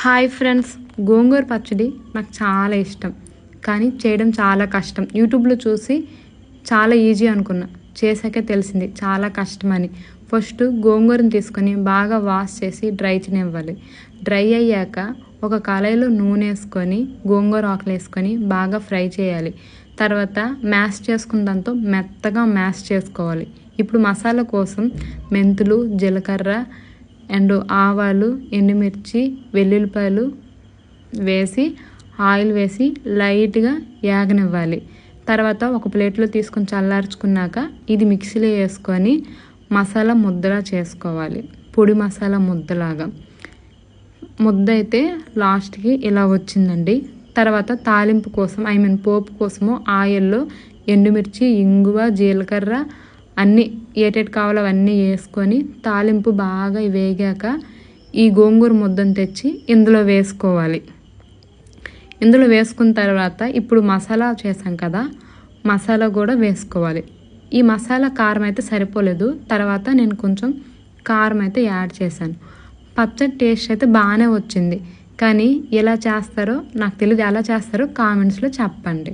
Hi friends, గోంగూర పచ్చడి నాకు చాలా ఇష్టం, కానీ చేయడం చాలా కష్టం. యూట్యూబ్లో చూసి చాలా ఈజీ అనుకున్నా, చేశాకే తెలిసింది చాలా కష్టమని. ఫస్ట్ గోంగూరని తీసుకొని బాగా వాష్ చేసి డ్రై చేయనివ్వాలి. డ్రై అయ్యాక ఒక కళాయిలో నూనె వేసుకొని గోంగూర ఆకులు వేసుకొని బాగా ఫ్రై చేయాలి. తర్వాత మ్యాష్ చేసుకున్న దాంతో మెత్తగా మ్యాష్ చేసుకోవాలి. ఇప్పుడు మసాలా కోసం మెంతులు, జీలకర్ర అండ్ ఆవాలు, ఎండుమిర్చి, వెల్లుల్లిపాయలు వేసి ఆయిల్ వేసి లైట్గా యాగనివ్వాలి. తర్వాత ఒక ప్లేట్లో తీసుకొని చల్లార్చుకున్నాక ఇది మిక్సీలో వేసుకొని మసాలా ముద్దలా చేసుకోవాలి. పొడి మసాలా ముద్దలాగా ముద్ద అయితే లాస్ట్కి ఇలా వచ్చిందండి. తర్వాత తాలింపు కోసం పోపు కోసము ఆయిల్లో ఎండుమిర్చి, ఇంగువ, జీలకర్ర అన్నీ ఏటేటి కావాలో అవన్నీ వేసుకొని తాలింపు బాగా వేగాక ఈ గోంగూర ముద్దను తెచ్చి ఇందులో వేసుకోవాలి. ఇందులో వేసుకున్న తర్వాత ఇప్పుడు మసాలా చేసాం కదా, మసాలా కూడా వేసుకోవాలి. ఈ మసాలా కారం అయితే సరిపోలేదు, తర్వాత నేను కొంచెం కారం అయితే యాడ్ చేశాను. పచ్చడి టేస్ట్ అయితే బాగానే వచ్చింది, కానీ ఎలా చేస్తారో నాకు తెలియదు. ఎలా చేస్తారో కామెంట్స్లో చెప్పండి.